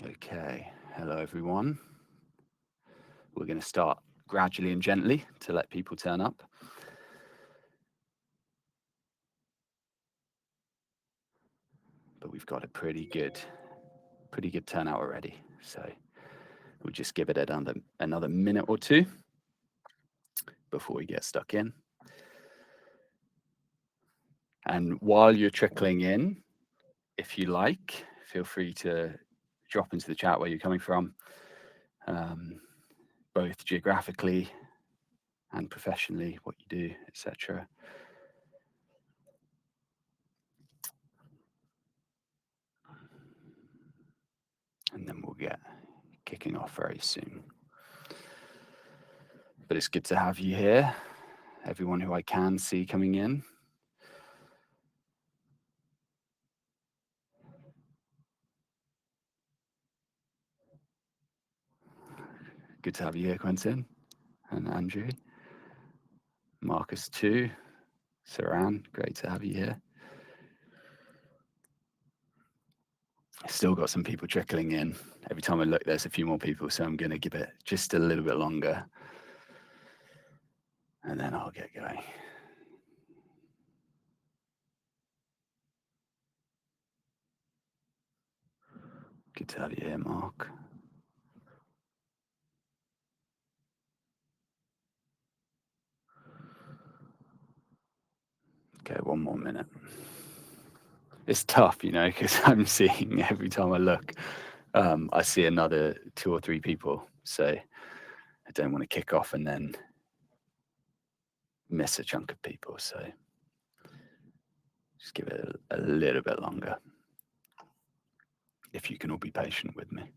Okay, hello everyone. We're going to start gradually and gently to let people turn up. But we've got a pretty good turnout already. So we'll just give it another minute or two before we get stuck in. And while you're trickling in, if you like, feel free to drop into the chat where you're coming from, both geographically and professionally, what you do, etc. And then we'll get kicking off very soon. But it's good to have you here, everyone who I can see coming in. Good to have you here, Quentin and Andrew. Marcus too. Saran, great to have you here. Still got some people trickling in. Every time I look, there's a few more people, so I'm going to give it just a little bit longer. And then I'll get going. Good to have you here, Mark. Okay, one more minute. It's tough, because I'm seeing every time I look, I see another 2 or 3 people. So I don't want to kick off and then miss a chunk of people. So just give it a little bit longer. If you can all be patient with me.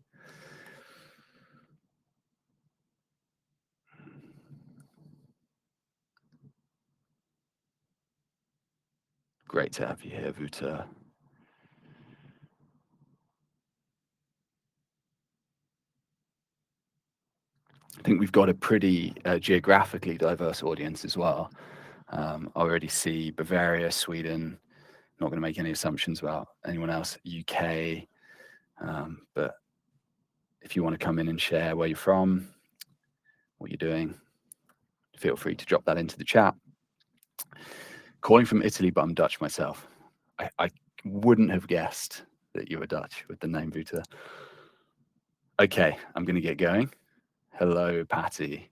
Great to have you here, Vuta. I think we've got a pretty geographically diverse audience as well. I already see Bavaria, Sweden. Not going to make any assumptions about anyone else. UK, but if you want to come in and share where you're from, what you're doing, feel free to drop that into the chat. Calling from Italy, but I'm Dutch myself. I wouldn't have guessed that you were Dutch with the name Vuta. Okay, I'm going to get going. Hello, Patty.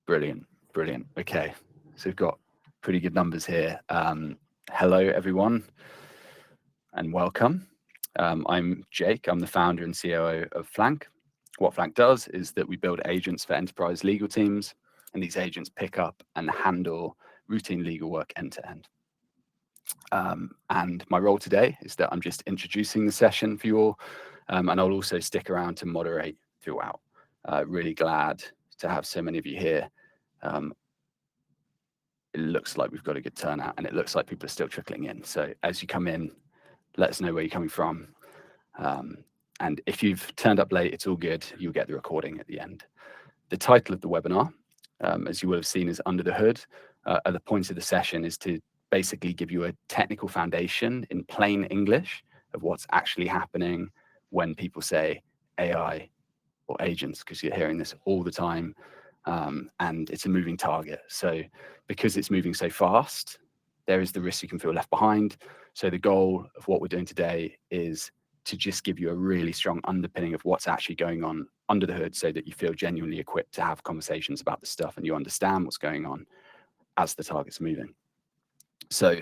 Brilliant. Okay, so we've got pretty good numbers here. Hello, everyone, and welcome. I'm Jake. I'm the founder and COO of Flank. What Flank does is that we build agents for enterprise legal teams, and these agents pick up and handle routine legal work end to end. And my role today is that I'm just introducing the session for you all, and I'll also stick around to moderate throughout. Really glad to have so many of you here. It looks like we've got a good turnout, and it looks like people are still trickling in. So as you come in, let us know where you're coming from. And if you've turned up late, it's all good. You'll get the recording at the end. The title of the webinar, as you will have seen, is Under the Hood. At the point of the session is to basically give you a technical foundation in plain English of what's actually happening when people say AI or agents, because you're hearing this all the time. And it's a moving target. So because it's moving so fast, there is the risk you can feel left behind. So the goal of what we're doing today is to just give you a really strong underpinning of what's actually going on under the hood so that you feel genuinely equipped to have conversations about the stuff and you understand what's going on as the target's moving. So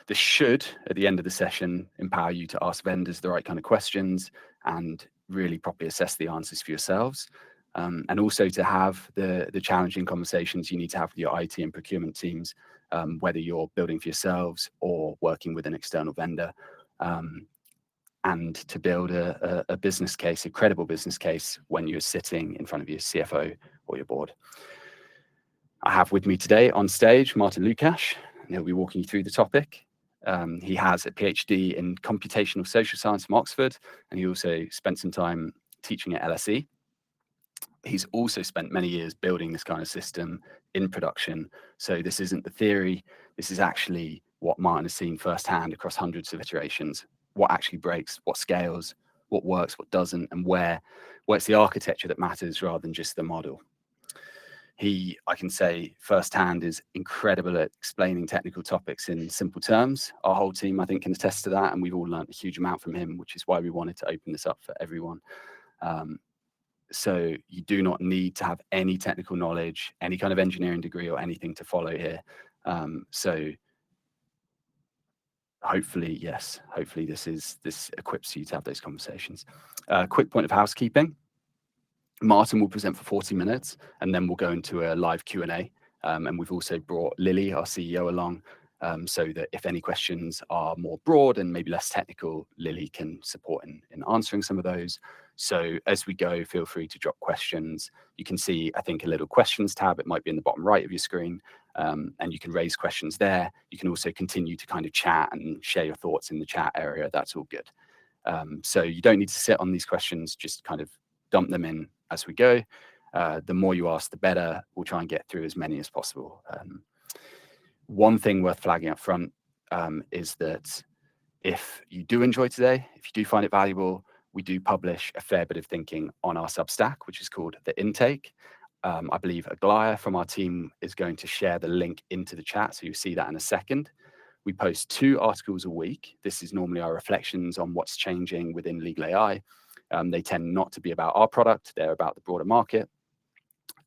this should, at the end of the session, empower you to ask vendors the right kind of questions and really properly assess the answers for yourselves. And also to have the challenging conversations you need to have with your IT and procurement teams, whether you're building for yourselves or working with an external vendor, and to build a business case, a credible business case when you're sitting in front of your CFO or your board. I have with me today on stage Martin Lukac, and he'll be walking you through the topic. He has a PhD in computational social science from Oxford, and he also spent some time teaching at LSE. He's also spent many years building this kind of system in production. So this isn't the theory. This is actually what Martin has seen firsthand across hundreds of iterations, what actually breaks, what scales, what works, what doesn't, and where it's the architecture that matters rather than just the model. He, I can say firsthand, is incredible at explaining technical topics in simple terms. Our whole team, I think, can attest to that, and we've all learned a huge amount from him, which is why we wanted to open this up for everyone. So you do not need to have any technical knowledge, any kind of engineering degree or anything to follow here. So hopefully this equips you to have those conversations. Quick point of housekeeping. Martin will present for 40 minutes and then we'll go into a live Q&A. And we've also brought Lily, our CEO, along so that if any questions are more broad and maybe less technical, Lily can support in answering some of those. So as we go, feel free to drop questions. You can see, I think, a little questions tab. It might be in the bottom right of your screen. And you can raise questions there. You can also continue to kind of chat and share your thoughts in the chat area. That's all good. So you don't need to sit on these questions, just kind of dump them in as we go. The more you ask, the better. We'll try and get through as many as possible. One thing worth flagging up front is that if you do enjoy today, if you do find it valuable, we do publish a fair bit of thinking on our Substack, which is called The Intake. I believe Aglaya from our team is going to share the link into the chat, so you'll see that in a second. We post 2 articles a week. This is normally our reflections on what's changing within legal AI. They tend not to be about our product, they're about the broader market.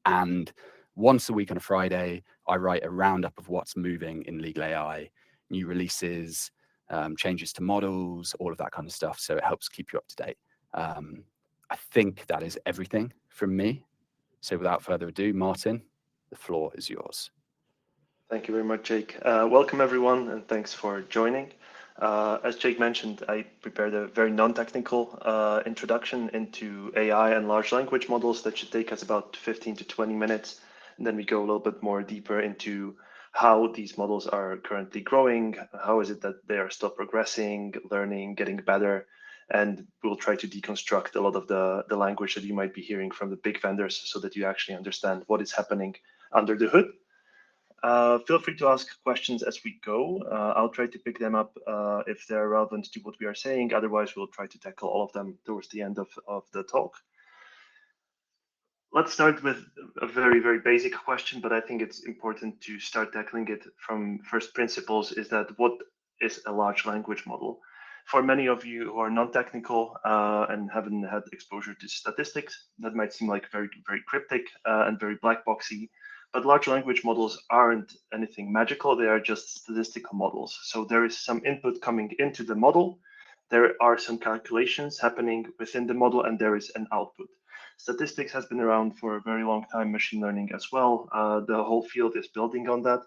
And once a week on a Friday, I write a roundup of what's moving in legal AI, new releases, changes to models, all of that kind of stuff. So it helps keep you up to date. I think that is everything from me. So without further ado, Martin, the floor is yours. Thank you very much, Jake. Welcome, everyone, and thanks for joining. As Jake mentioned, I prepared a very non-technical introduction into AI and large language models that should take us about 15 to 20 minutes. And then we go a little bit more deeper into how these models are currently growing, how is it that they are still progressing, learning, getting better, and we'll try to deconstruct a lot of the language that you might be hearing from the big vendors so that you actually understand what is happening under the hood. Feel free to ask questions as we go. I'll try to pick them up if they're relevant to what we are saying. Otherwise, we'll try to tackle all of them towards the end of the talk. Let's start with a very, very basic question, but I think it's important to start tackling it from first principles, is that what is a large language model? For many of you who are non-technical and haven't had exposure to statistics, that might seem like very, very cryptic and very black boxy. But large language models aren't anything magical. They are just statistical models. So there is some input coming into the model. There are some calculations happening within the model, and there is an output. Statistics has been around for a very long time, machine learning as well. The whole field is building on that.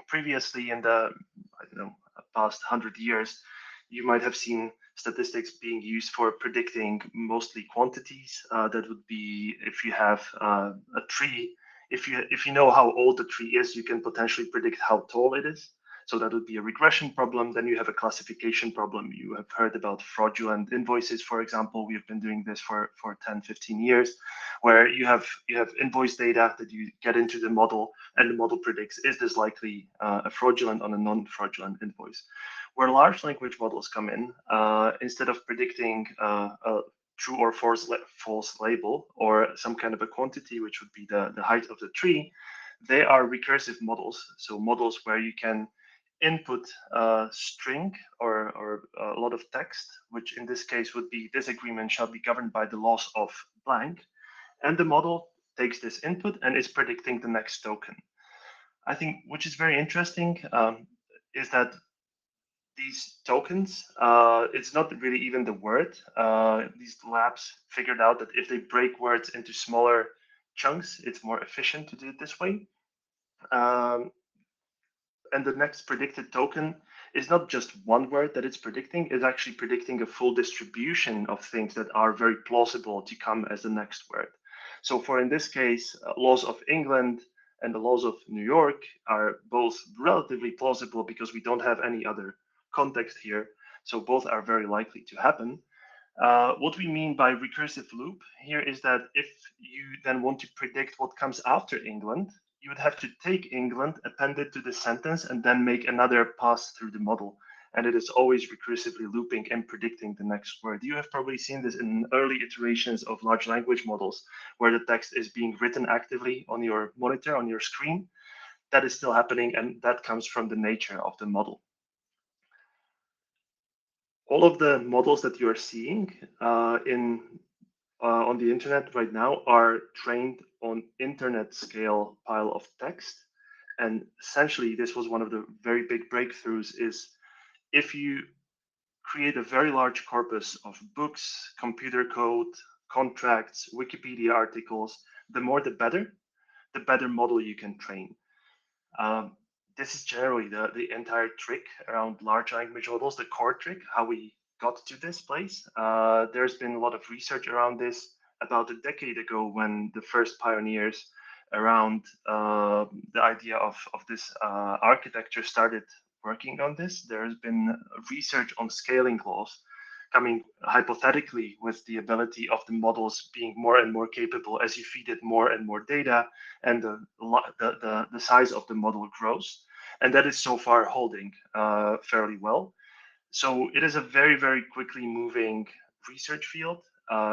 Previously, in the past 100 years, you might have seen statistics being used for predicting mostly quantities. That would be if you have a tree. If you know how old the tree is, you can potentially predict how tall it is. So that would be a regression problem. Then you have a classification problem. You have heard about fraudulent invoices, for example. We have been doing this for 10, 15 years, where you have invoice data that you get into the model, and the model predicts, is this likely a fraudulent on a non-fraudulent invoice? Where large language models come in, instead of predicting a true or false label or some kind of a quantity, which would be the height of the tree, they are recursive models. So models where you can input a string or a lot of text, which in this case would be, this agreement shall be governed by the laws of blank. And the model takes this input and is predicting the next token. I think, which is very interesting, is that these tokens, it's not really even the word. These labs figured out that if they break words into smaller chunks, it's more efficient to do it this way. And the next predicted token is not just one word that it's predicting, it's actually predicting a full distribution of things that are very plausible to come as the next word. So for in this case, laws of England and the laws of New York are both relatively plausible because we don't have any other context here. So both are very likely to happen. What we mean by recursive loop here is that if you then want to predict what comes after England, you would have to take England, append it to the sentence, and then make another pass through the model. and it is always recursively looping and predicting the next word. You have probably seen this in early iterations of large language models, where the text is being written actively on your monitor, on your screen. That is still happening, and that comes from the nature of the model. All of the models that you're seeing on the internet right now are trained on internet scale pile of text. And essentially, this was one of the very big breakthroughs, is if you create a very large corpus of books, computer code, contracts, Wikipedia articles, the more the better model you can train. This is generally the entire trick around large language models, the core trick, how we got to this place. There's been a lot of research around this about a decade ago, when the first pioneers around the idea of this architecture started working on this. There's been research on scaling laws coming hypothetically with the ability of the models being more and more capable as you feed it more and more data, and the size of the model grows. And that is so far holding fairly well. So it is a very, very quickly moving research field.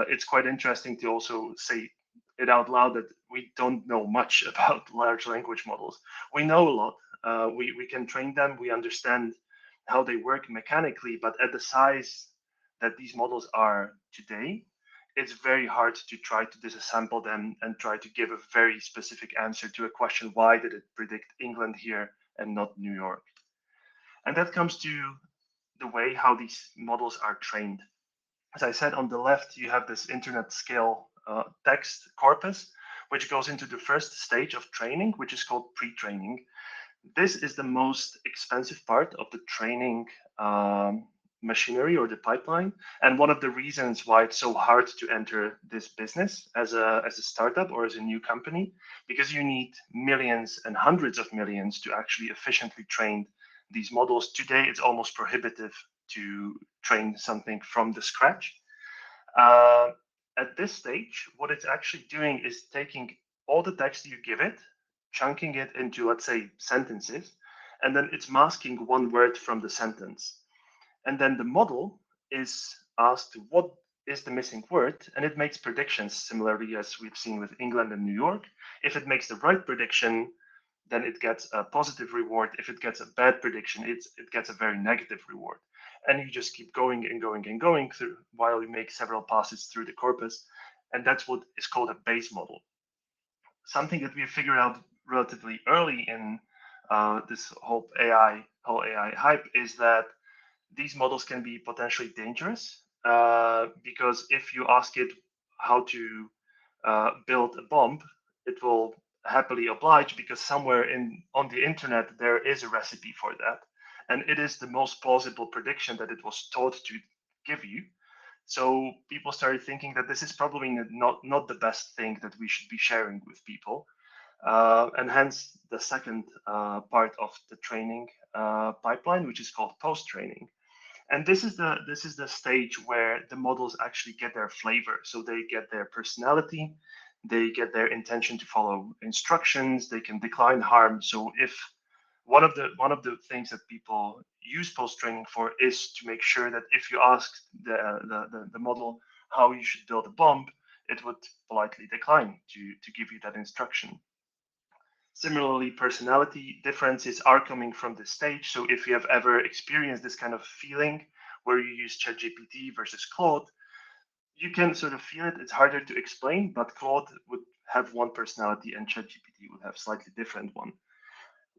It's quite interesting to also say it out loud that we don't know much about large language models. We know a lot. We can train them. We understand how they work mechanically, but at the size that these models are today, it's very hard to try to disassemble them and try to give a very specific answer to a question: why did it predict England here and not New York? And that comes to the way how these models are trained. As I said, on the left, you have this internet scale text corpus, which goes into the first stage of training, which is called pre-training. This is the most expensive part of the training machinery or the pipeline, and one of the reasons why it's so hard to enter this business as a startup or as a new company, because you need millions and hundreds of millions to actually efficiently train these models. Today, it's almost prohibitive to train something from the scratch. At this stage, what it's actually doing is taking all the text you give it, chunking it into, let's say, sentences, and then it's masking one word from the sentence. And then the model is asked what is the missing word, and it makes predictions similarly as we've seen with England and New York. If it makes the right prediction, then it gets a positive reward. If it gets a bad prediction, it gets a very negative reward. And you just keep going and going and going through while you make several passes through the corpus. And that's what is called a base model. Something that we figured out relatively early in this whole AI hype is that these models can be potentially dangerous because if you ask it how to build a bomb, it will happily oblige, because somewhere on the internet there is a recipe for that, and it is the most plausible prediction that it was taught to give you. So people started thinking that this is probably not the best thing that we should be sharing with people, and hence the second part of the training pipeline, which is called post-training. And this is the stage where the models actually get their flavor. So they get their personality, they get their intention to follow instructions, they can decline harm. So if one of the things that people use post-training for is to make sure that if you ask the model how you should build a bomb, it would politely decline to give you that instruction. Similarly, personality differences are coming from this stage. So if you have ever experienced this kind of feeling where you use ChatGPT versus Claude, you can sort of feel it. It's harder to explain, but Claude would have one personality and ChatGPT would have slightly different one.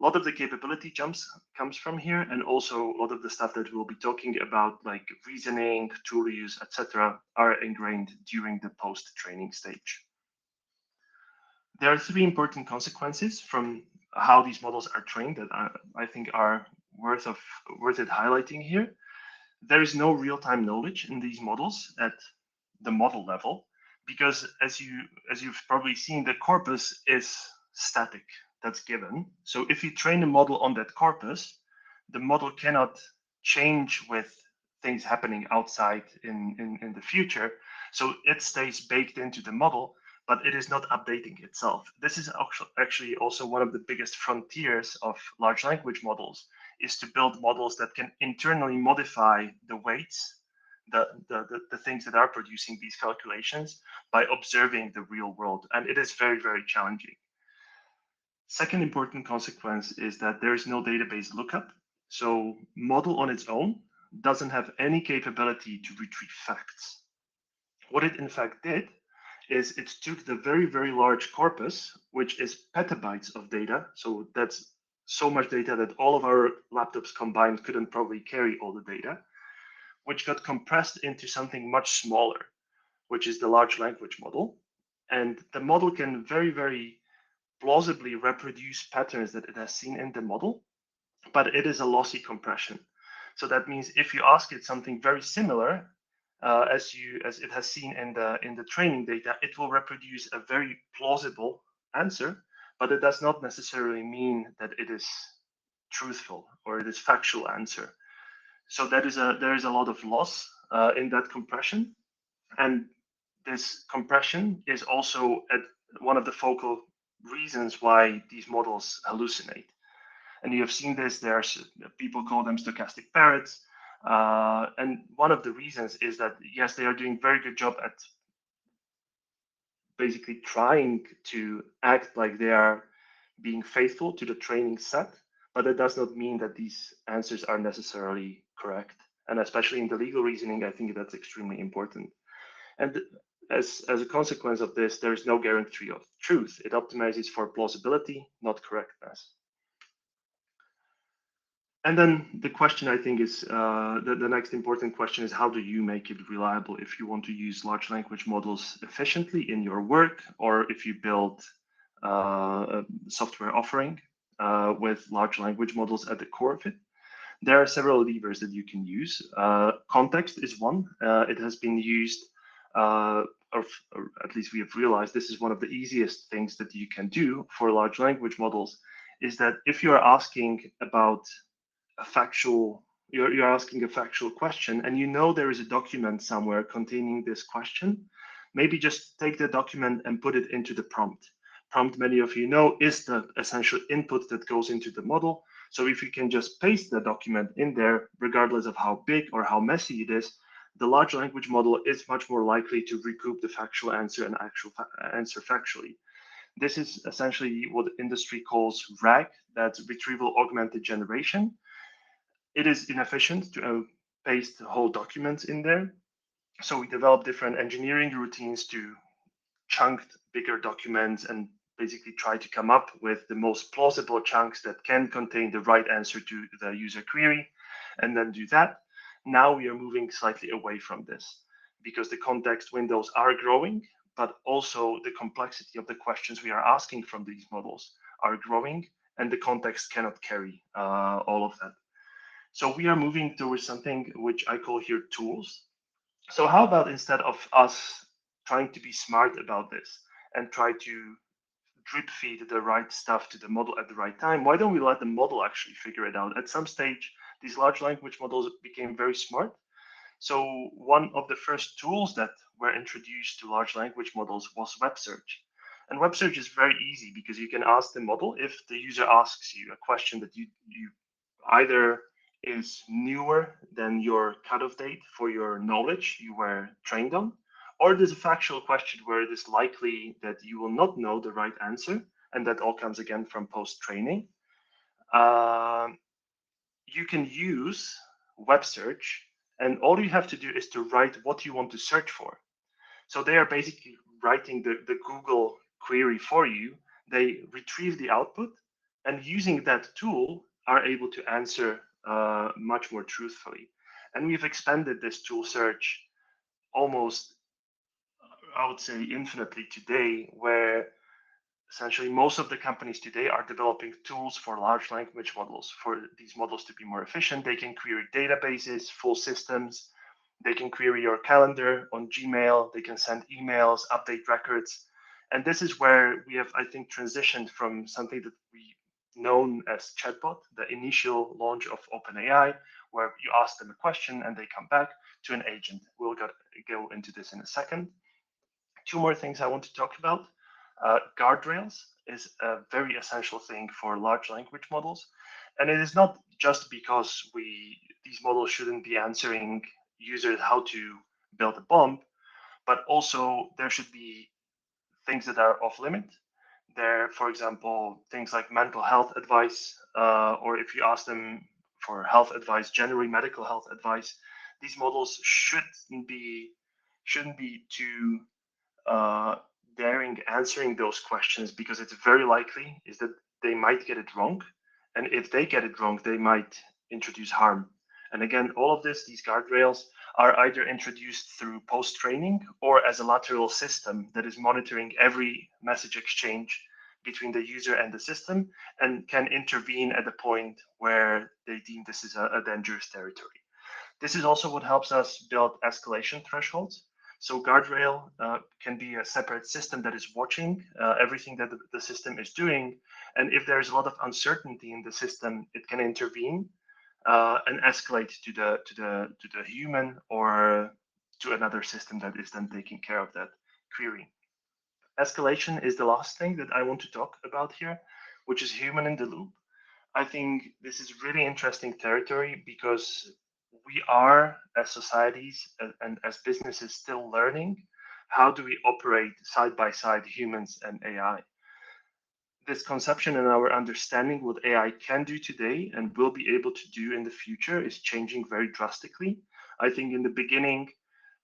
A lot of the capability jumps comes from here, and also a lot of the stuff that we'll be talking about, like reasoning, tool use, etc., are ingrained during the post-training stage. There are three important consequences from how these models are trained that I think are worth it highlighting here. There is no real-time knowledge in these models at the model level, because as you've probably seen, the corpus is static, that's given. So if you train a model on that corpus, the model cannot change with things happening outside in the future. So it stays baked into the model, but it is not updating itself. This is actually also one of the biggest frontiers of large language models, is to build models that can internally modify the weights, the things that are producing these calculations by observing the real world. And it is very, very challenging. Second important consequence is that there is no database lookup. So model on its own doesn't have any capability to retrieve facts. What it in fact did is it took the very, very large corpus, which is petabytes of data. So that's so much data that all of our laptops combined couldn't probably carry all the data, which got compressed into something much smaller, which is the large language model. And the model can very, very plausibly reproduce patterns that it has seen in the model, but it is a lossy compression. So that means if you ask it something very similar as it has seen in the training data, it will reproduce a very plausible answer, but it does not necessarily mean that it is truthful or it is factual answer. So there is a lot of loss in that compression, and this compression is also one of the focal reasons why these models hallucinate. And you have seen this, people call them stochastic parrots. And one of the reasons is that, yes, they are doing a very good job at basically trying to act like they are being faithful to the training set, but it does not mean that these answers are necessarily correct. And especially in the legal reasoning, I think that's extremely important. And as a consequence of this, there is no guarantee of truth. It optimizes for plausibility, not correctness. And then the question, I think, is the next important question is, how do you make it reliable if you want to use large language models efficiently in your work, or if you build a software offering with large language models at the core of it? There are several levers that you can use. Context is one. It has been used, or at least we have realized this is one of the easiest things that you can do for large language models, is that if you're asking about you're asking a factual question, and you know there is a document somewhere containing this question, maybe just take the document and put it into the prompt. Prompt, many of you know, is the essential input that goes into the model. So if you can just paste the document in there, regardless of how big or how messy it is, the large language model is much more likely to recoup the factual answer and actual answer factually. This is essentially what the industry calls RAG, that's retrieval augmented generation. It is inefficient to paste whole documents in there. So we developed different engineering routines to chunk bigger documents and basically try to come up with the most plausible chunks that can contain the right answer to the user query, and then do that. Now we are moving slightly away from this because the context windows are growing, but also the complexity of the questions we are asking from these models are growing, and the context cannot carry all of that. So we are moving towards something which I call here tools. So how about, instead of us trying to be smart about this and try to drip feed the right stuff to the model at the right time, why don't we let the model actually figure it out? At some stage, these large language models became very smart. So one of the first tools that were introduced to large language models was web search. And web search is very easy because you can ask the model, if the user asks you a question that you either is newer than your cutoff date for your knowledge you were trained on, or there's a factual question where it is likely that you will not know the right answer, and that all comes again from post-training. You can use web search, and all you have to do is to write what you want to search for. So they are basically writing the Google query for you. They retrieve the output, and using that tool are able to answer much more truthfully. And we've expanded this tool search almost, I would say, infinitely today, where essentially most of the companies today are developing tools for large language models. For these models to be more efficient, they can query databases, full systems. They can query your calendar on Gmail. They can send emails, update records. And this is where we have, I think, transitioned from something that we known as chatbot, the initial launch of OpenAI, where you ask them a question and they come back, to an agent. We'll go into this in a second. Two more things I want to talk about. Guardrails is a very essential thing for large language models. And it is not just because these models shouldn't be answering users how to build a bomb, but also there should be things that are off limit. There, for example, things like mental health advice, or if you ask them for health advice, generally medical health advice, these models shouldn't be too uh, daring answering those questions, because it's very likely is that they might get it wrong, and if they get it wrong, they might introduce harm. And again, all of these guardrails are either introduced through post-training or as a lateral system that is monitoring every message exchange between the user and the system, and can intervene at the point where they deem this is a dangerous territory. This is also what helps us build escalation thresholds. So guardrail can be a separate system that is watching everything that the system is doing. And if there's a lot of uncertainty in the system, it can intervene and escalate to the human or to another system that is then taking care of that query. Escalation is the last thing that I want to talk about here, which is human in the loop. I think this is really interesting territory, because we are, as societies and as businesses, still learning how do we operate side by side, humans and AI. This conception and our understanding what AI can do today and will be able to do in the future is changing very drastically. I think in the beginning,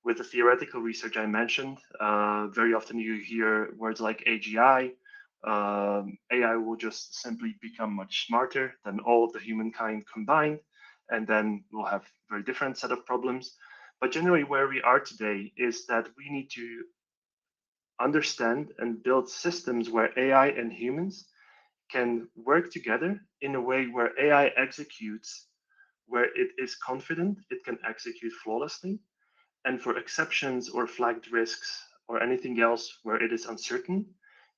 with the theoretical research I mentioned, very often you hear words like AGI. AI will just simply become much smarter than all of the humankind combined, and then we'll have a very different set of problems. But generally, where we are today is that we need to understand and build systems where AI and humans can work together in a way where AI executes where it is confident it can execute flawlessly, and for exceptions or flagged risks or anything else where it is uncertain,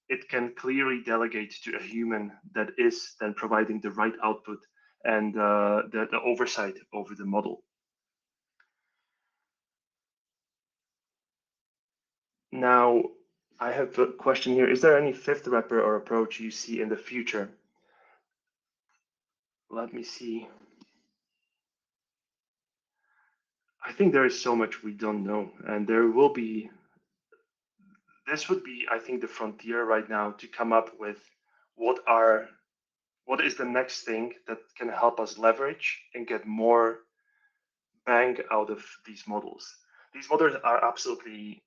it can clearly delegate to a human that is then providing the right output and the oversight over the model. Now, I have a question here. Is there any fifth wrapper or approach you see in the future? Let me see. I think there is so much we don't know, and there will be. This would be, I think, the frontier right now to come up with what is the next thing that can help us leverage and get more bang out of these models. These models are absolutely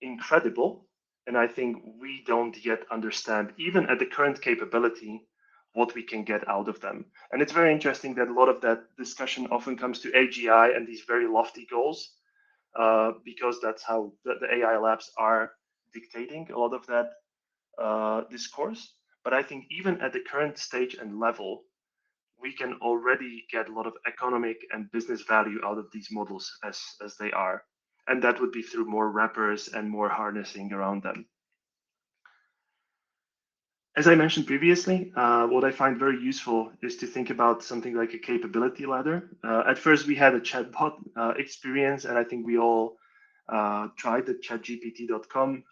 incredible, and I think we don't yet understand, even at the current capability, what we can get out of them. And it's very interesting that a lot of that discussion often comes to AGI and these very lofty goals, because that's how the AI labs are dictating a lot of that discourse. But I think even at the current stage and level, we can already get a lot of economic and business value out of these models as they are. And that would be through more wrappers and more harnessing around them. As I mentioned previously, what I find very useful is to think about something like a capability ladder. At first, we had a chatbot experience, and I think we all tried the chatgpt.com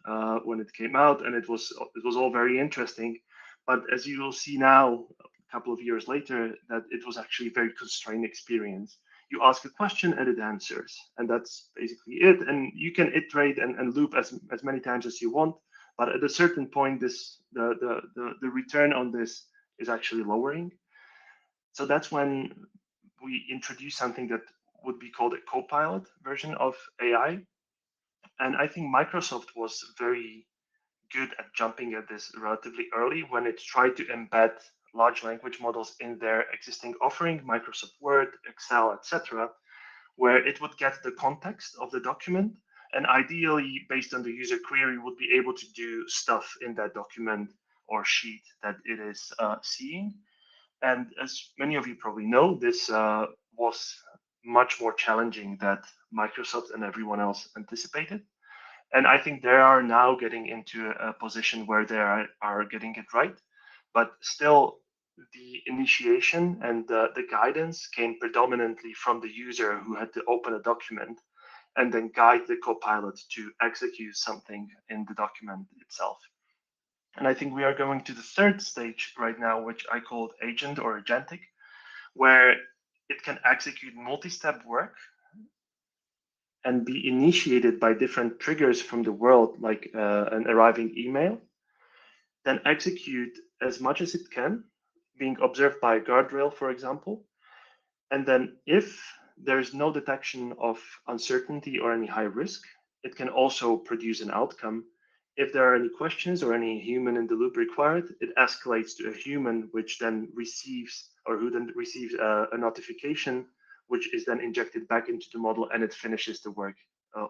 when it came out, and it was all very interesting. But as you will see now, a couple of years later, that it was actually a very constrained experience. You ask a question and it answers, and that's basically it. And you can iterate and loop as many times as you want. But at a certain point, the return on this is actually lowering. So that's when we introduce something that would be called a co-pilot version of AI. And I think Microsoft was very good at jumping at this relatively early when it tried to embed large language models in their existing offering, Microsoft Word, Excel, etc., where it would get the context of the document, and ideally, based on the user query, would be able to do stuff in that document or sheet that it is seeing. And as many of you probably know, this was much more challenging than Microsoft and everyone else anticipated. And I think they are now getting into a position where they are getting it right. But still, the initiation and the guidance came predominantly from the user who had to open a document and then guide the copilot to execute something in the document itself. And I think we are going to the third stage right now, which I called agent or agentic, where it can execute multi-step work and be initiated by different triggers from the world, like an arriving email, then execute as much as it can, being observed by a guardrail, for example. And then if there's no detection of uncertainty or any high risk, it can also produce an outcome. If there are any questions or any human in the loop required, it escalates to a human, which then receives, or who then receives a notification, which is then injected back into the model, and it finishes the work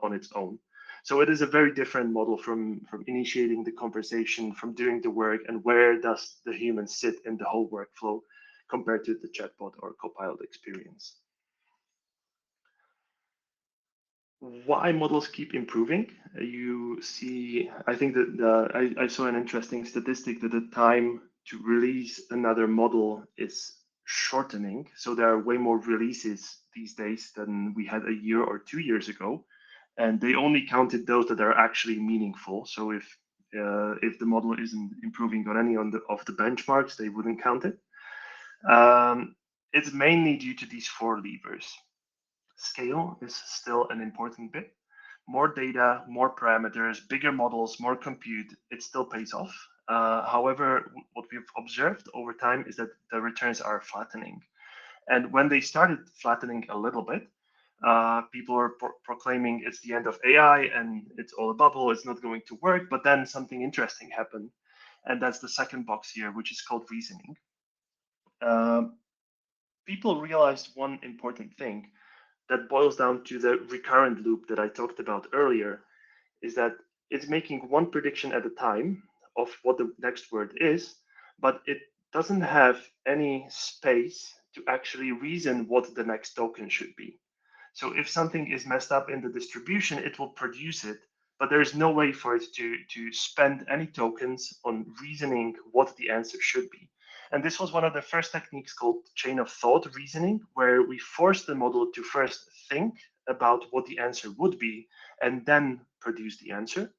on its own. So it is a very different model from initiating the conversation, from doing the work, and where does the human sit in the whole workflow compared to the chatbot or copilot experience. Why models keep improving? You see, I think that I saw an interesting statistic that the time to release another model is shortening. So there are way more releases these days than we had a year or 2 years ago, and they only counted those that are actually meaningful. So if the model isn't improving on any of the benchmarks, they wouldn't count it. It's mainly due to these four levers. Scale is still an important bit. More data, more parameters, bigger models, more compute, it still pays off. However, what we've observed over time is that the returns are flattening. And when they started flattening a little bit, people are proclaiming it's the end of AI and it's all a bubble, it's not going to work. But then something interesting happened. And that's the second box here, which is called reasoning. People realized one important thing that boils down to the recurrent loop that I talked about earlier, is that it's making one prediction at a time of what the next word is, but it doesn't have any space to actually reason what the next token should be. So if something is messed up in the distribution, it will produce it, but there is no way for it to spend any tokens on reasoning what the answer should be. And this was one of the first techniques called chain of thought reasoning, where we force the model to first think about what the answer would be and then produce the answer.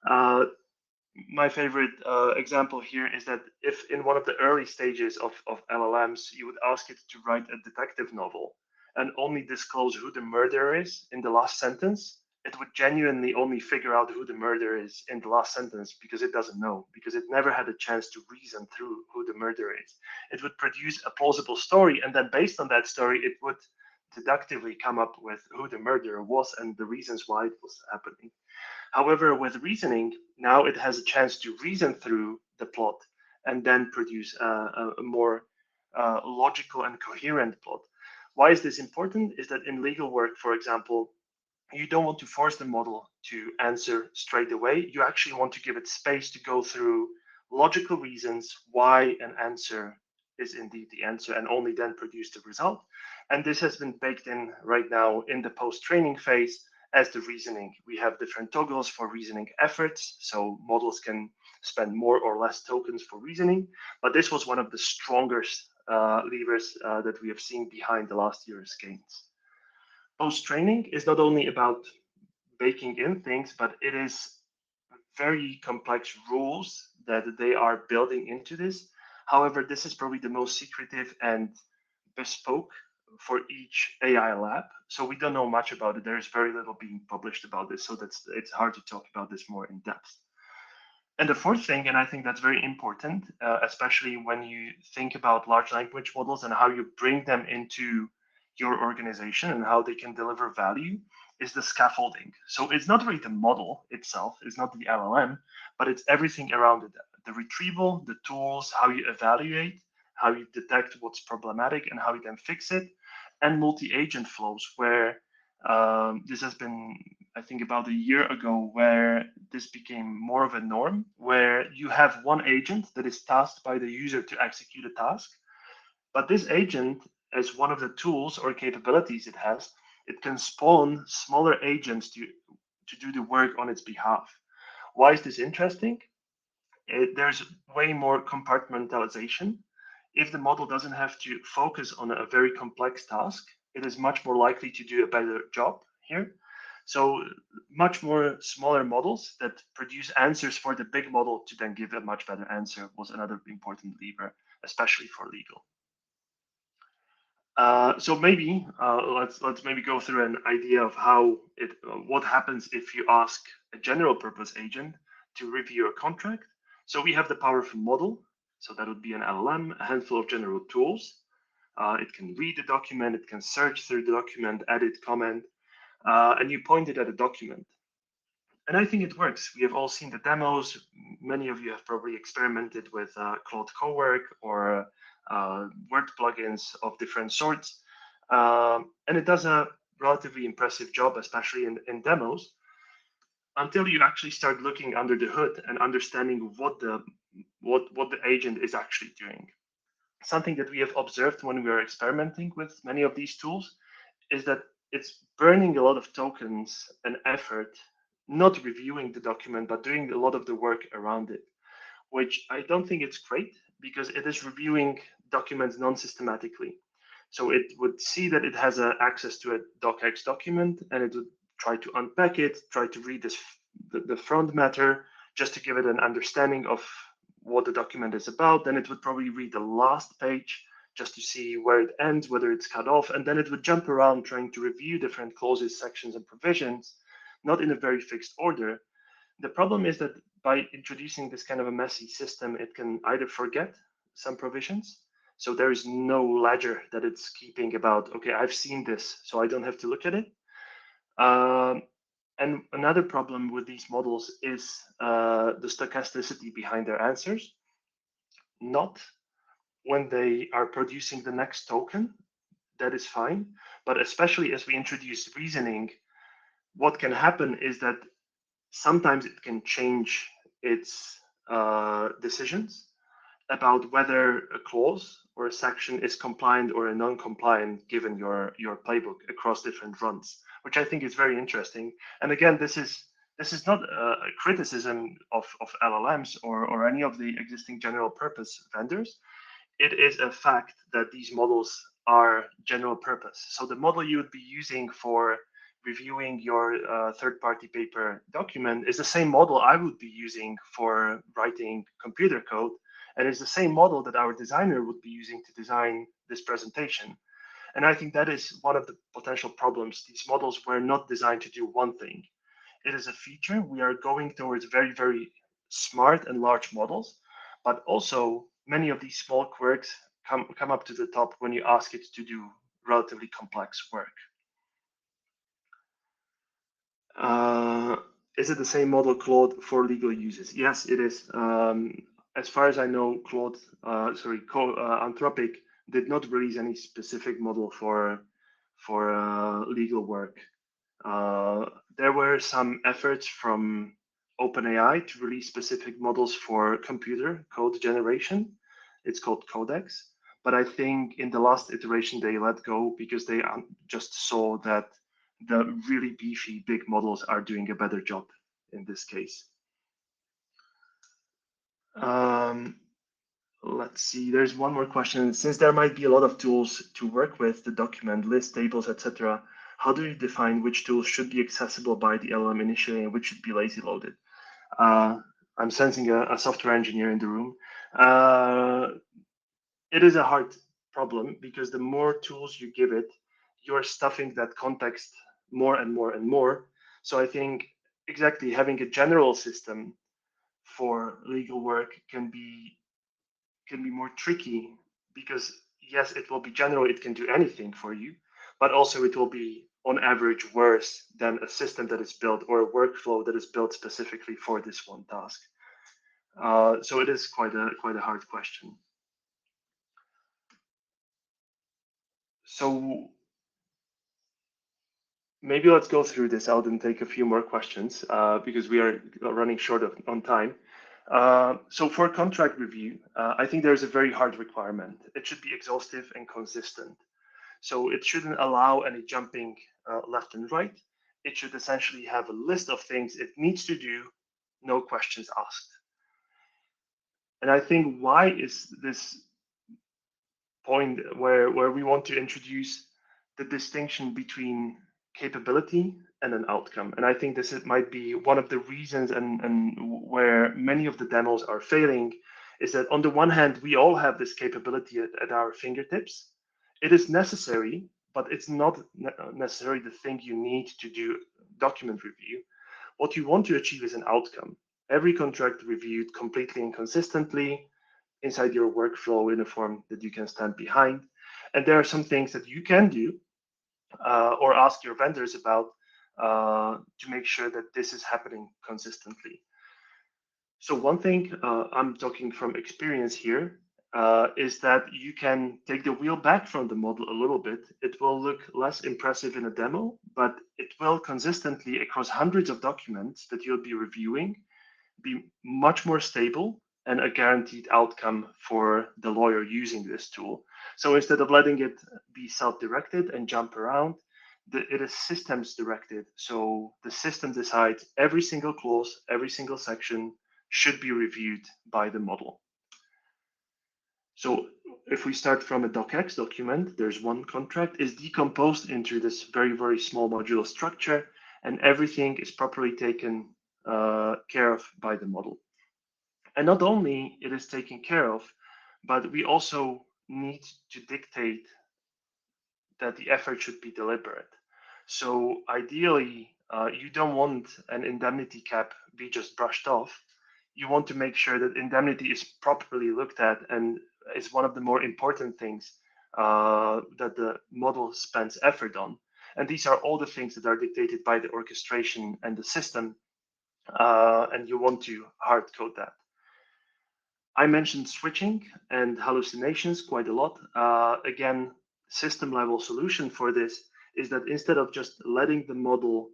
My favorite example here is that if in one of the early stages of LLMs, you would ask it to write a detective novel and only disclose who the murderer is in the last sentence, it would genuinely only figure out who the murderer is in the last sentence because it doesn't know, because it never had a chance to reason through who the murderer is. It would produce a plausible story, and then based on that story, it would deductively come up with who the murderer was and the reasons why it was happening. However, with reasoning, now it has a chance to reason through the plot and then produce a more logical and coherent plot. Why is this important? Is that in legal work, for example, you don't want to force the model to answer straight away. You actually want to give it space to go through logical reasons why an answer is indeed the answer and only then produce the result. And this has been baked in right now in the post-training phase as the reasoning. We have different toggles for reasoning efforts, so models can spend more or less tokens for reasoning. But this was one of the strongest levers that we have seen behind the last year's gains. Post-training is not only about baking in things, but it is very complex rules that they are building into this. However, this is probably the most secretive and bespoke for each AI lab. So we don't know much about it. There's very little being published about this. So it's hard to talk about this more in depth. And the fourth thing, and I think that's very important, especially when you think about large language models and how you bring them into your organization and how they can deliver value, is the scaffolding. So it's not really the model itself, it's not the LLM, but it's everything around it. The retrieval, the tools, how you evaluate, how you detect what's problematic and how you then fix it, and multi-agent flows, where this has been, I think, about a year ago, where this became more of a norm, where you have one agent that is tasked by the user to execute a task. But this agent, as one of the tools or capabilities it has, it can spawn smaller agents to do the work on its behalf. Why is this interesting? There's way more compartmentalization. If the model doesn't have to focus on a very complex task, it is much more likely to do a better job here. So much more smaller models that produce answers for the big model to then give a much better answer was another important lever, especially for legal. So maybe let's maybe go through an idea of how what happens if you ask a general purpose agent to review a contract. So we have the powerful model. So that would be an LLM, a handful of general tools. It can read the document, it can search through the document, edit, comment, and you point it at a document. And I think it works. We have all seen the demos. Many of you have probably experimented with Claude Cowork or Word plugins of different sorts. And it does a relatively impressive job, especially in demos, until you actually start looking under the hood and understanding what the agent is actually doing. Something that we have observed when we are experimenting with many of these tools is that it's burning a lot of tokens and effort, not reviewing the document, but doing a lot of the work around it, which I don't think it's great because it is reviewing documents non-systematically. So it would see that it has access to a docx document and it would try to unpack it, try to read the front matter just to give it an understanding of what the document is about. Then it would probably read the last page just to see where it ends, whether it's cut off, and then it would jump around trying to review different clauses, sections, and provisions, not in a very fixed order. The problem is that by introducing this kind of a messy system, it can either forget some provisions. So there is no ledger that it's keeping about, okay, I've seen this, so I don't have to look at it. And another problem with these models is the stochasticity behind their answers. Not when they are producing the next token, that is fine. But especially as we introduce reasoning, what can happen is that sometimes it can change its decisions about whether a clause or a section is compliant or a non-compliant given your playbook across different runs, which I think is very interesting. And again, this is not a criticism of LLMs or any of the existing general purpose vendors. It is a fact that these models are general purpose. So the model you would be using for reviewing your third-party paper document is the same model I would be using for writing computer code, and it's the same model that our designer would be using to design this presentation. And I think that is one of the potential problems. These models were not designed to do one thing. It is a feature. We are going towards very, very smart and large models, but also many of these small quirks come up to the top when you ask it to do relatively complex work. Is it the same model, Claude, for legal uses? Yes, it is. As far as I know, Anthropic did not release any specific model for legal work. There were some efforts from OpenAI to release specific models for computer code generation. It's called Codex. But I think in the last iteration, they let go because they just saw that the really beefy big models are doing a better job in this case. Let's see, there's one more question. Since there might be a lot of tools to work with, the document, list, tables, etc., how do you define which tools should be accessible by the LLM initially and which should be lazy loaded? I'm sensing a software engineer in the room. It is a hard problem because the more tools you give it, you're stuffing that context more and more and more. So I think exactly having a general system for legal work can be more tricky because yes, it will be general, it can do anything for you, but also it will be on average worse than a system that is built or a workflow that is built specifically for this one task. So it is quite a hard question. So maybe let's go through this out and take a few more questions because we are running short on time. So for contract review, I think there's a very hard requirement. It should be exhaustive and consistent. So it shouldn't allow any jumping left and right. It should essentially have a list of things it needs to do, no questions asked. And I think why is this point where we want to introduce the distinction between capability and an outcome. And I think might be one of the reasons and where many of the demos are failing, is that on the one hand, we all have this capability at our fingertips. It is necessary, but it's not necessarily the thing you need to do document review. What you want to achieve is an outcome. Every contract reviewed completely and consistently inside your workflow in a form that you can stand behind. And there are some things that you can do or ask your vendors about to make sure that this is happening consistently. So one thing I'm talking from experience here is that you can take the wheel back from the model a little bit. It will look less impressive in a demo, but it will consistently across hundreds of documents that you'll be reviewing be much more stable and a guaranteed outcome for the lawyer using this tool. So instead of letting it be self-directed and jump around, it is systems directed. So the system decides every single clause, every single section should be reviewed by the model. So if we start from a docx document, there's one contract is decomposed into this very, very small modular structure, and everything is properly taken care of by the model. And not only it is taken care of, but we also need to dictate that the effort should be deliberate. So ideally, you don't want an indemnity cap be just brushed off. You want to make sure that indemnity is properly looked at and is one of the more important things that the model spends effort on. And these are all the things that are dictated by the orchestration and the system, and you want to hard code that. I mentioned switching and hallucinations quite a lot. Again, system level solution for this is that instead of just letting the model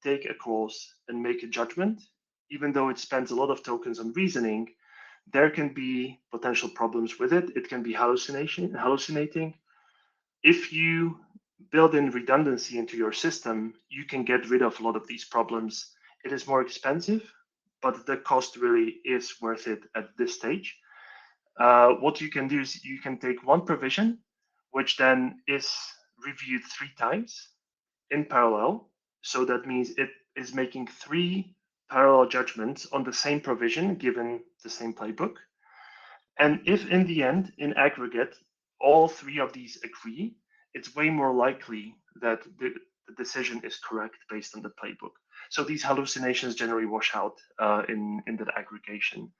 take a clause and make a judgment, even though it spends a lot of tokens on reasoning, there can be potential problems with it. It can be hallucinating. If you build in redundancy into your system, you can get rid of a lot of these problems. It is more expensive, but the cost really is worth it at this stage. What you can do is you can take one provision, which then is reviewed 3 times in parallel. So that means it is making 3 parallel judgments on the same provision given the same playbook. And if in the end, in aggregate, all 3 of these agree, it's way more likely that the decision is correct based on the playbook. So these hallucinations generally wash out in the aggregation.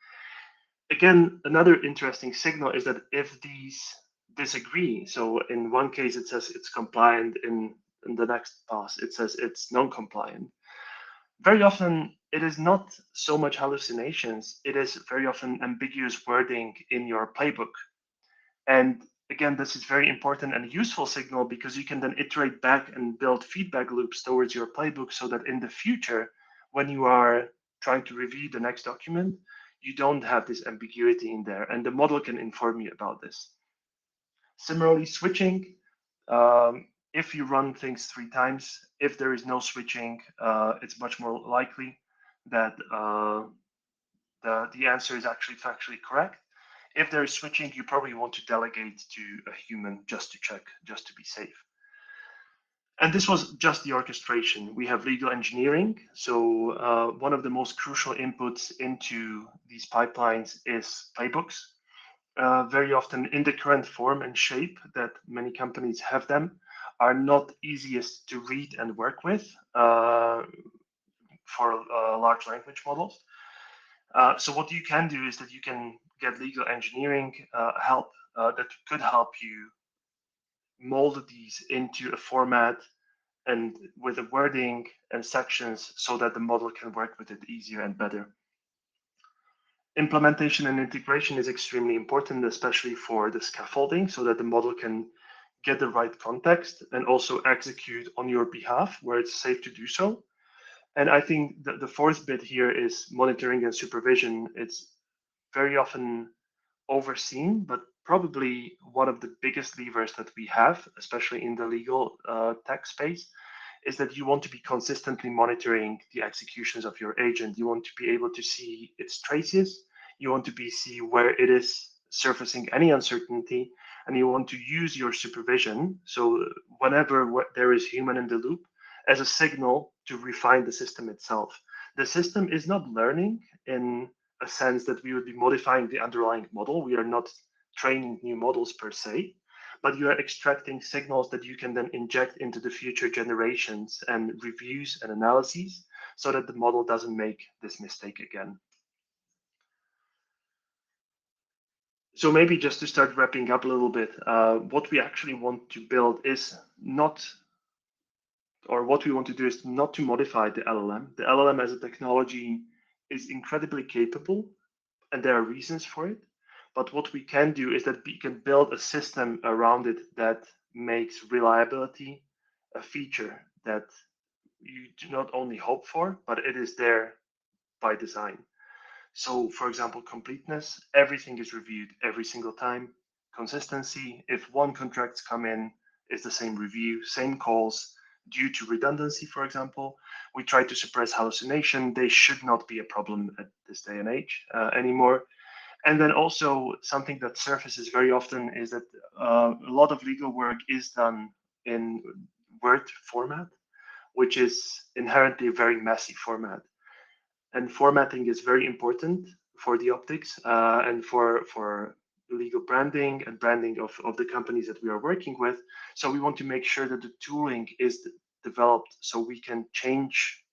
Again, another interesting signal is that if these disagree, so in one case it says it's compliant, in the next pass it says it's non-compliant, very often it is not so much hallucinations, it is very often ambiguous wording in your playbook. And again, this is very important and useful signal because you can then iterate back and build feedback loops towards your playbook so that in the future, when you are trying to review the next document, you don't have this ambiguity in there and the model can inform you about this. Similarly, switching, if you run things 3 times, if there is no switching, it's much more likely that the answer is actually factually correct. If there is switching, you probably want to delegate to a human just to check, just to be safe. And this was just the orchestration. We have legal engineering. So one of the most crucial inputs into these pipelines is playbooks. Very often in the current form and shape that many companies have them, are not easiest to read and work with for large language models. So what you can do is that you can get legal engineering help that could help you mold these into a format and with the wording and sections so that the model can work with it easier and better. Implementation and integration is extremely important, especially for the scaffolding, so that the model can get the right context and also execute on your behalf where it's safe to do so. And I think that the fourth bit here is monitoring and supervision. It's very often overseen, but probably one of the biggest levers that we have, especially in the legal tech space, is that you want to be consistently monitoring the executions of your agent. You want to be able to see its traces. You want to see where it is surfacing any uncertainty, and you want to use your supervision, so whenever there is human in the loop, as a signal to refine the system itself. The system is not learning in a sense that we would be modifying the underlying model. We are not training new models per se, but you are extracting signals that you can then inject into the future generations and reviews and analyses so that the model doesn't make this mistake again. So maybe just to start wrapping up a little bit, what we actually want to build is not, or what we want to do is not to modify the LLM. The LLM as a technology is incredibly capable, and there are reasons for it. But what we can do is that we can build a system around it that makes reliability a feature that you do not only hope for, but it is there by design. So, for example, completeness, everything is reviewed every single time. Consistency, if one contracts come in, it's the same review, same calls. Due to redundancy, for example, we try to suppress hallucination. They should not be a problem at this day and age anymore. And then also something that surfaces very often is that a lot of legal work is done in Word format, which is inherently a very messy format. And formatting is very important for the optics and for legal branding and branding of the companies that we are working with. So we want to make sure that the tooling is developed so we can change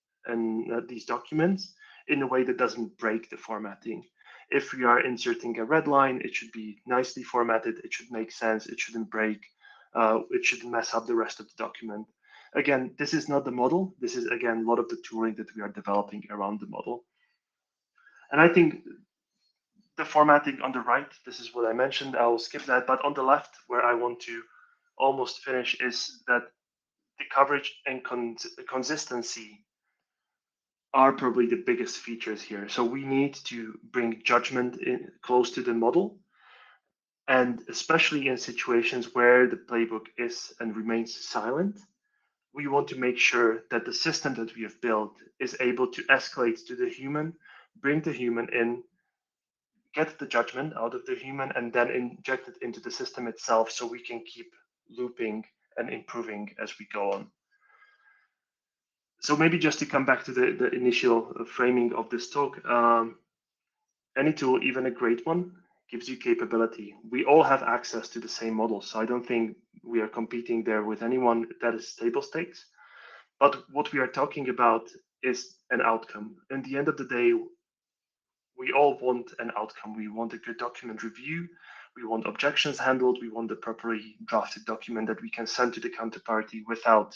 these documents in a way that doesn't break the formatting. If we are inserting a red line, it should be nicely formatted, it should make sense, it shouldn't break, it shouldn't mess up the rest of the document. Again, this is not the model. This is, again, a lot of the tooling that we are developing around the model. And I think the formatting on the right, this is what I mentioned. I'll skip that. But on the left, where I want to almost finish, is that the coverage and consistency are probably the biggest features here. So we need to bring judgment in close to the model. And especially in situations where the playbook is and remains silent, we want to make sure that the system that we have built is able to escalate to the human, bring the human in, get the judgment out of the human, and then inject it into the system itself so we can keep looping and improving as we go on. So maybe just to come back to the initial framing of this talk, any tool, even a great one, gives you capability. We all have access to the same model, so I don't think we are competing there with anyone. That is table stakes. But what we are talking about is an outcome. In the end of the day, we all want an outcome. We want a good document review. We want objections handled. We want the properly drafted document that we can send to the counterparty without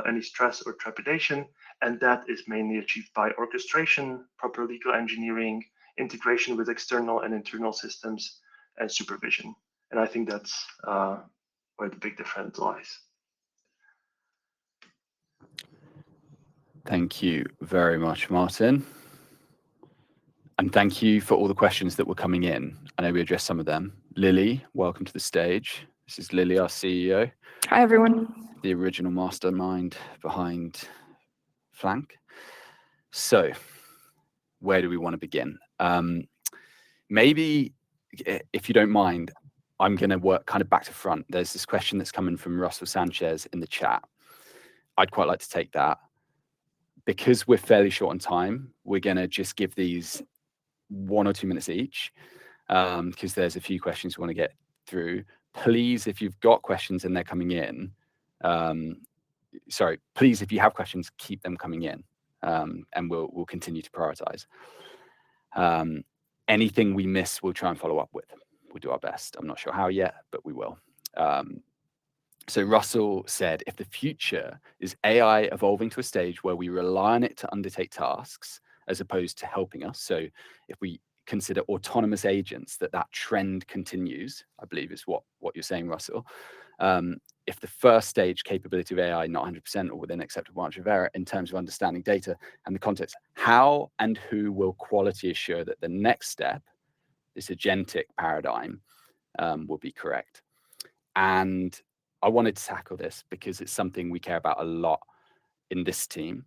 any stress or trepidation. And that is mainly achieved by orchestration, proper legal engineering, integration with external and internal systems, and supervision. And I think that's where the big difference lies. Thank you very much, Martin. And thank you for all the questions that were coming in. I know we addressed some of them. Lily, welcome to the stage. This is Lily, our CEO. Hi, everyone. The original mastermind behind Flank. So where do we want to begin? Maybe, if you don't mind, I'm going to work kind of back to front. There's this question that's coming from Russell Sanchez in the chat. I'd quite like to take that. Because we're fairly short on time, we're going to just give these 1 or 2 minutes each, because there's a few questions we want to get through. Please, if you've got questions and they're coming in, please, if you have questions, keep them coming in, and we'll continue to prioritize. Anything we miss, we'll try and follow up with. We'll do our best. I'm not sure how yet, but we will. So Russell said, if the future is AI evolving to a stage where we rely on it to undertake tasks as opposed to helping us, so if we consider autonomous agents, that trend continues, I believe is what you're saying, Russell. If the first stage capability of AI not 100% or within acceptable margin of error in terms of understanding data and the context, how and who will quality assure that the next step, this agentic paradigm, will be correct? And I wanted to tackle this because it's something we care about a lot in this team.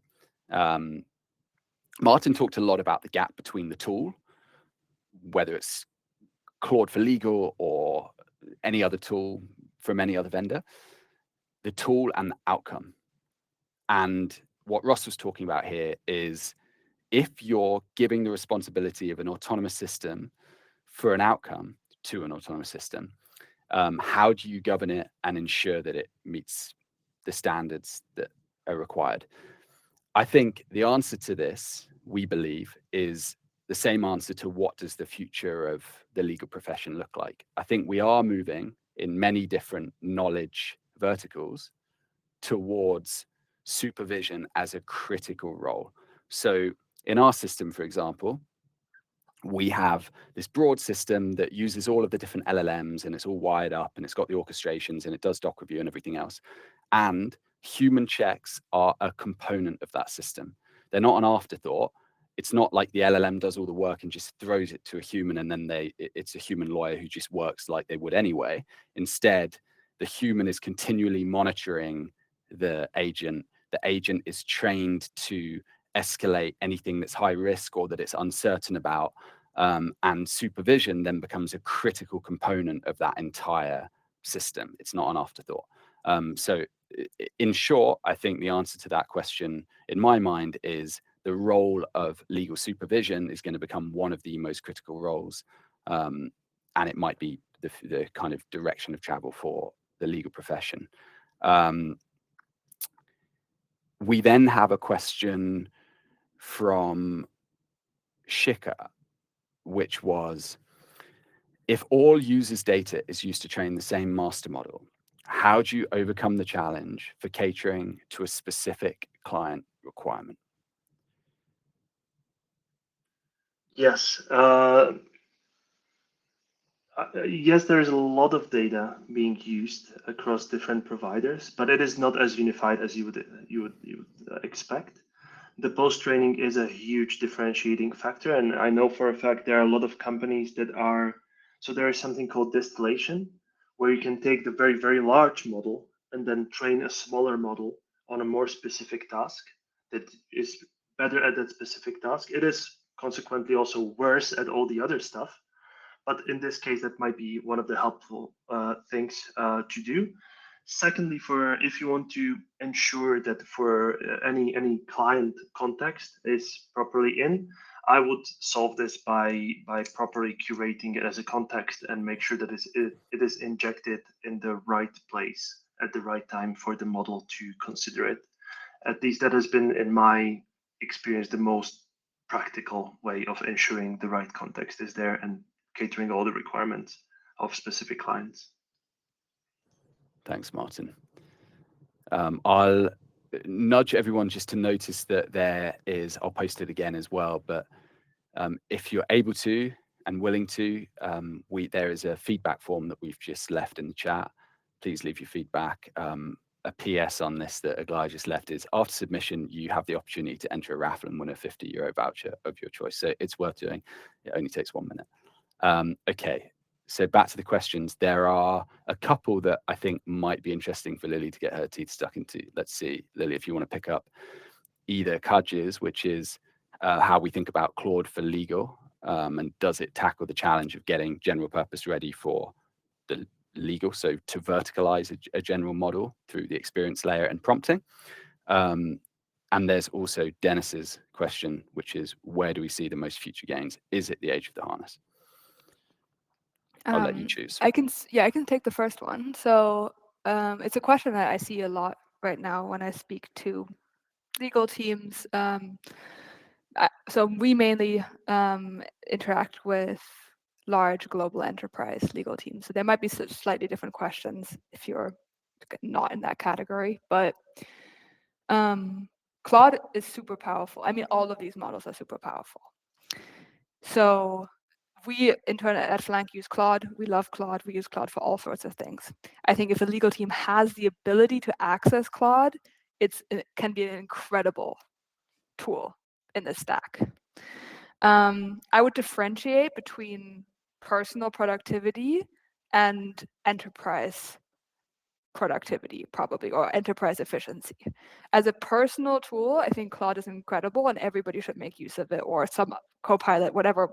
Martin talked a lot about the gap between the tool, whether it's Claude for Legal or any other tool from any other vendor, the tool and the outcome. And what Ross was talking about here is if you're giving the responsibility of an autonomous system for an outcome to an autonomous system, how do you govern it and ensure that it meets the standards that are required? I think the answer to this, we believe, is the same answer to what does the future of the legal profession look like. I think we are moving in many different knowledge verticals towards supervision as a critical role. So in our system, for example, we have this broad system that uses all of the different LLMs, and it's all wired up, and it's got the orchestrations, and it does doc review and everything else. And human checks are a component of that system. They're not an afterthought. It's not like the LLM does all the work and just throws it to a human, and then it's a human lawyer who just works like they would anyway. Instead, the human is continually monitoring the agent. The agent is trained to escalate anything that's high risk or that it's uncertain about. And supervision then becomes a critical component of that entire system. It's not an afterthought. So in short, I think the answer to that question in my mind is the role of legal supervision is going to become one of the most critical roles. And it might be the kind of direction of travel for the legal profession. We then have a question from Shika, which was, if all users' data is used to train the same master model, how do you overcome the challenge for catering to a specific client requirement? Yes. Yes, there is a lot of data being used across different providers, but it is not as unified as you would expect. The post-training is a huge differentiating factor, and I know for a fact there are a lot of companies that are. So there is something called distillation, where you can take the very, very large model and then train a smaller model on a more specific task that is better at that specific task. It is consequently also worse at all the other stuff, but in this case, that might be one of the helpful things to do. Secondly, for if you want to ensure that for any client context is properly in, I would solve this by properly curating it as a context and make sure that it is injected in the right place at the right time for the model to consider it. At least that has been, in my experience, the most practical way of ensuring the right context is there and catering all the requirements of specific clients. Thanks, Martin. I'll nudge everyone just to notice that there is, I'll post it again as well, but if you're able to and willing to, there is a feedback form that we've just left in the chat. Please leave your feedback. A PS on this that Aglaya just left is, after submission, you have the opportunity to enter a raffle and win a €50 voucher of your choice. So it's worth doing. It only takes 1 minute. Okay, so back to the questions. There are a couple that I think might be interesting for Lily to get her teeth stuck into. Let's see, Lily, if you want to pick up either Kaj's, which is how we think about Claude for Legal, and does it tackle the challenge of getting general purpose ready for the legal, so to verticalize a general model through the experience layer and prompting. And there's also Dennis's question, which is, where do we see the most future gains? Is it the age of the harness? I'll let you choose. I can take the first one. So it's a question that I see a lot right now when I speak to legal teams. So we mainly interact with large global enterprise legal teams. So there might be slightly different questions if you're not in that category, but Claude is super powerful. I mean, all of these models are super powerful. So we internally at Flank use Claude. We love Claude. We use Claude for all sorts of things. I think if a legal team has the ability to access Claude, it can be an incredible tool in the stack. I would differentiate between personal productivity and enterprise productivity, probably, or enterprise efficiency. As a personal tool, I think Claude is incredible and everybody should make use of it, or some Copilot, whatever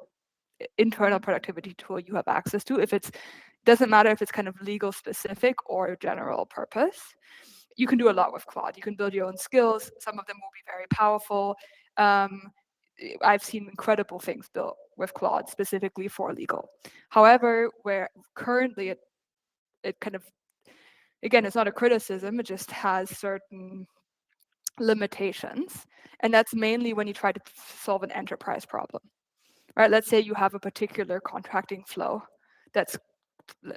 internal productivity tool you have access to. If it's doesn't matter if it's kind of legal specific or general purpose. You can do a lot with Claude. You can build your own skills. Some of them will be very powerful. I've seen incredible things built with Claude specifically for legal. However, where currently it kind of, again, it's not a criticism, it just has certain limitations. And that's mainly when you try to solve an enterprise problem, right? Let's say you have a particular contracting flow that's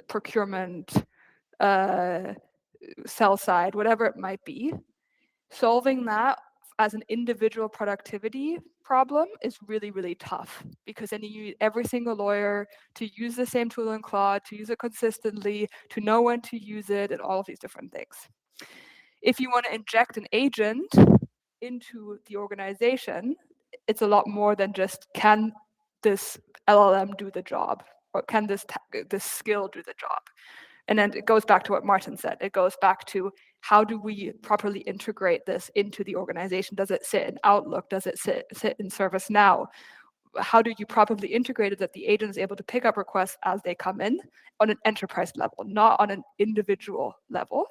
procurement, sell side, whatever it might be. Solving that as an individual productivity problem is really, really tough, because then you need every single lawyer to use the same tool in Claude, to use it consistently, to know when to use it, and all of these different things. If you want to inject an agent into the organization, it's a lot more than just, can this LLM do the job, or can this skill do the job? And then it goes back to what Martin said. It goes back to, how do we properly integrate this into the organization? Does it sit in Outlook? Does it sit in ServiceNow? How do you properly integrate it that the agent is able to pick up requests as they come in on an enterprise level, not on an individual level?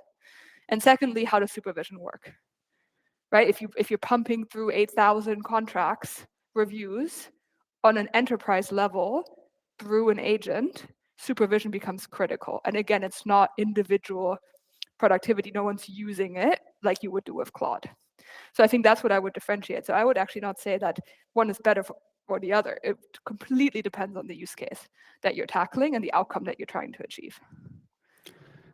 And secondly, how does supervision work? Right? If you're pumping through 8,000 contracts reviews on an enterprise level through an agent, supervision becomes critical. And again, it's not individual productivity. No one's using it like you would do with Claude. So I think that's what I would differentiate. So I would actually not say that one is better for the other. It completely depends on the use case that you're tackling and the outcome that you're trying to achieve.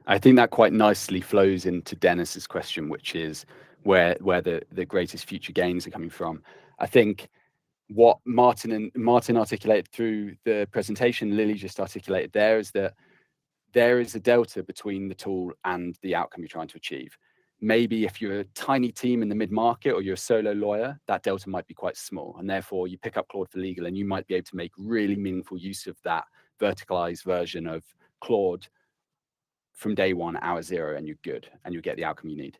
I think that quite nicely flows into Dennis's question, which is where the greatest future gains are coming from. I think what Martin articulated through the presentation, Lily just articulated there, is that there is a delta between the tool and the outcome you're trying to achieve. Maybe if you're a tiny team in the mid-market or you're a solo lawyer, that delta might be quite small. And therefore you pick up Claude for Legal and you might be able to make really meaningful use of that verticalized version of Claude from day one, hour zero, and you're good and you get the outcome you need.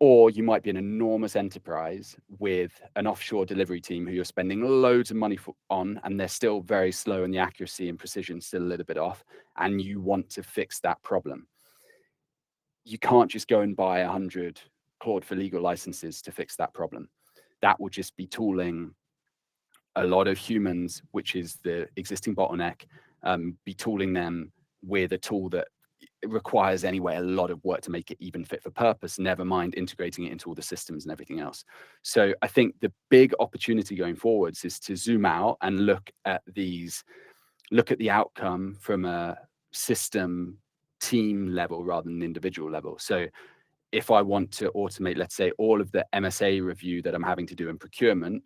Or you might be an enormous enterprise with an offshore delivery team who you're spending loads of money on, and they're still very slow and the accuracy and precision still a little bit off, and you want to fix that problem. You can't just go and buy 100 Claude for Legal licenses to fix that problem. That would just be tooling a lot of humans, which is the existing bottleneck, be tooling them with a tool that it requires anyway a lot of work to make it even fit for purpose, never mind integrating it into all the systems and everything else. So I think the big opportunity going forwards is to zoom out and look at the outcome from a system team level rather than individual level. So if I want to automate, let's say, all of the MSA review that I'm having to do in procurement,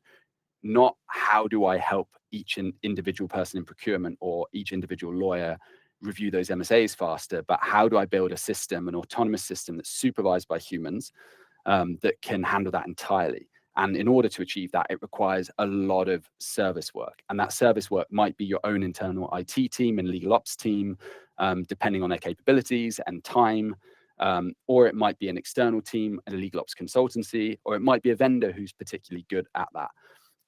not how do I help each individual person in procurement or each individual lawyer review those MSAs faster, but how do I build a system, an autonomous system that's supervised by humans that can handle that entirely? And in order to achieve that, it requires a lot of service work. And that service work might be your own internal IT team and legal ops team, depending on their capabilities and time, or it might be an external team, a legal ops consultancy, or it might be a vendor who's particularly good at that.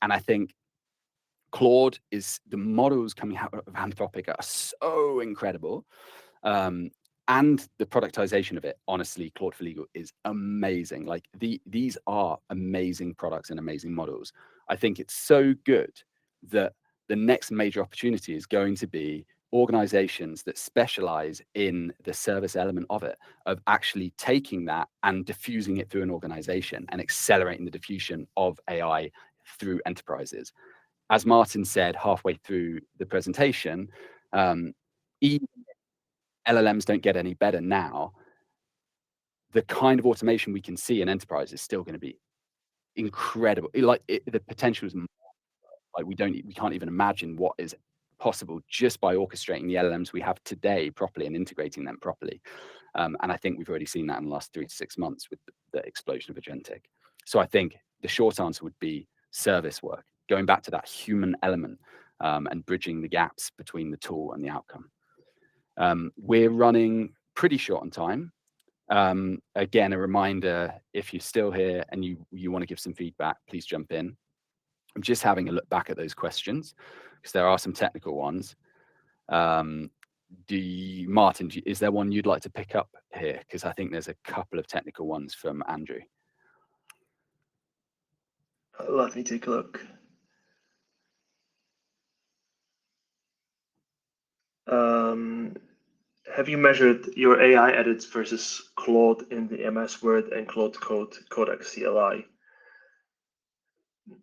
And I think Claude is, the models coming out of Anthropic are so incredible. And the productization of it, honestly, Claude for Legal is amazing. Like these are amazing products and amazing models. I think it's so good that the next major opportunity is going to be organizations that specialize in the service element of it, of actually taking that and diffusing it through an organization and accelerating the diffusion of AI through enterprises. As Martin said halfway through the presentation, even LLMs don't get any better now, the kind of automation we can see in enterprise is still going to be incredible. The potential is like we can't even imagine what is possible just by orchestrating the LLMs we have today properly and integrating them properly. And I think we've already seen that in the last 3 to 6 months with the explosion of agentic. So I think the short answer would be service work, going back to that human element and bridging the gaps between the tool and the outcome. We're running pretty short on time. Again, a reminder, if you're still here and you want to give some feedback, please jump in. I'm just having a look back at those questions because there are some technical ones. Martin, is there one you'd like to pick up here? Because I think there's a couple of technical ones from Andrew. Let me take a look. Have you measured your AI edits versus Claude in the MS Word and Claude Code Codex CLI?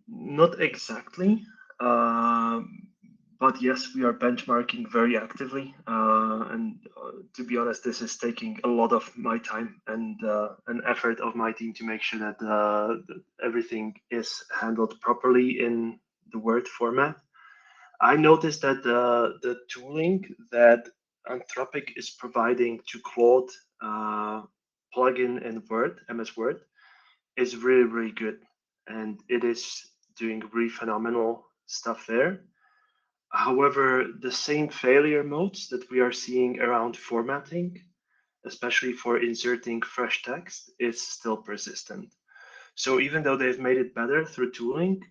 Not exactly, but yes, we are benchmarking very actively. And to be honest, this is taking a lot of my time and an effort of my team to make sure that everything is handled properly in the Word format. I noticed that the tooling that Anthropic is providing to Claude plugin in Word, MS Word, is really, really good. And it is doing really phenomenal stuff there. However, the same failure modes that we are seeing around formatting, especially for inserting fresh text, is still persistent. So even though they've made it better through tooling,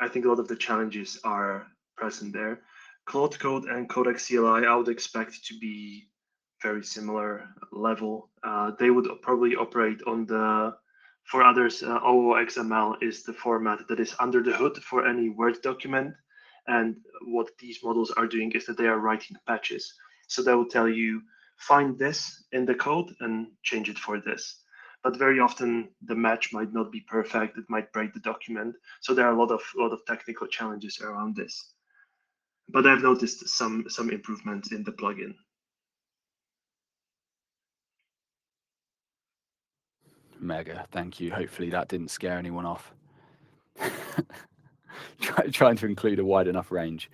I think a lot of the challenges are present there. Claude Code and Codex CLI, I would expect to be very similar level. They would probably operate on the, for others, OOXML is the format that is under the hood for any Word document. And what these models are doing is that they are writing patches. So they will tell you, find this in the code and change it for this. But very often the match might not be perfect. It might break the document. So there are a lot of technical challenges around this. But I've noticed some improvements in the plugin. Mega, thank you. Hopefully that didn't scare anyone off. Trying to include a wide enough range.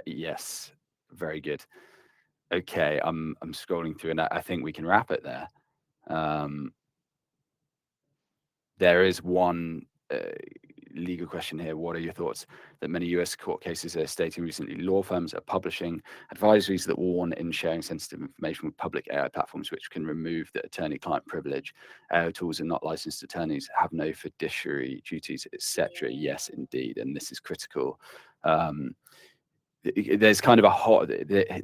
Yes, very good. Okay, I'm scrolling through, and I think we can wrap it there. There is one legal question here. What are your thoughts that many US court cases are stating recently law firms are publishing advisories that warn in sharing sensitive information with public AI platforms, which can remove the attorney-client privilege? AI tools are not licensed attorneys, have no fiduciary duties, etc. Yes, indeed, and this is critical. There's kind of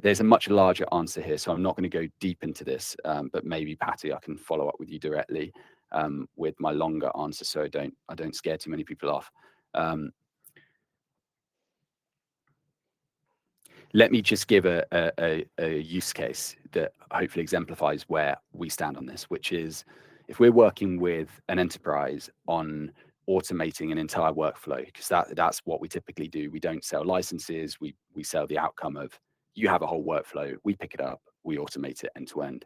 there's a much larger answer here, so I'm not going to go deep into this, but maybe Patty, I can follow up with you directly with my longer answer, so I don't scare too many people off. Let me just give a use case that hopefully exemplifies where we stand on this, which is if we're working with an enterprise on automating an entire workflow, because that's what we typically do. We don't sell licenses. We sell the outcome of you have a whole workflow. We pick it up. We automate it end to end.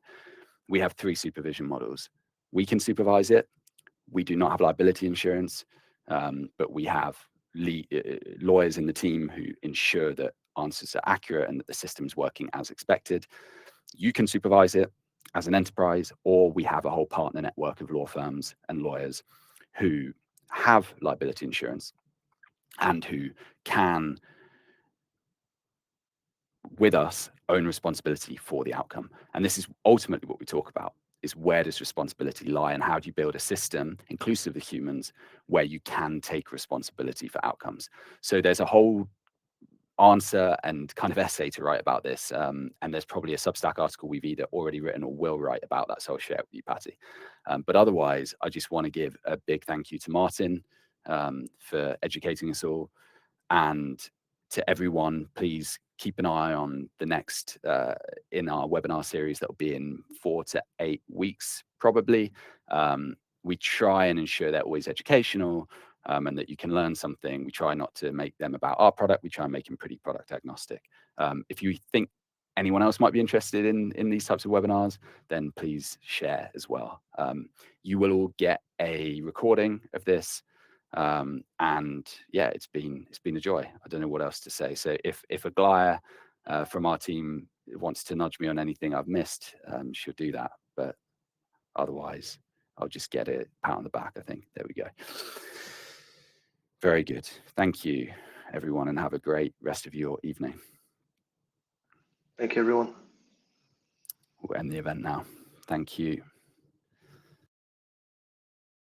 We have 3 supervision models. We can supervise it. We do not have liability insurance, but we have lawyers in the team who ensure that answers are accurate and that the system's working as expected. You can supervise it as an enterprise, or we have a whole partner network of law firms and lawyers who have liability insurance and who can, with us, own responsibility for the outcome. And this is ultimately what we talk about, is where does responsibility lie and how do you build a system inclusive of humans where you can take responsibility for outcomes? So there's a whole answer and kind of essay to write about this. And there's probably a Substack article we've either already written or will write about that. So I'll share it with you, Patty. But otherwise, I just want to give a big thank you to Martin for educating us all. And to everyone, please keep an eye on the next in our webinar series that will be in 4 to 8 weeks, probably. We try and ensure they're always educational and that you can learn something. We try not to make them about our product. We try and make them pretty product agnostic. If you think anyone else might be interested in these types of webinars, then please share as well. You will all get a recording of this. And yeah, it's been a joy. I don't know what else to say. So if Aglaya from our team wants to nudge me on anything I've missed, she'll do that. But otherwise, I'll just get a pat on the back, I think. There we go. Very good. Thank you, everyone, and have a great rest of your evening. Thank you, everyone. We'll end the event now. Thank you.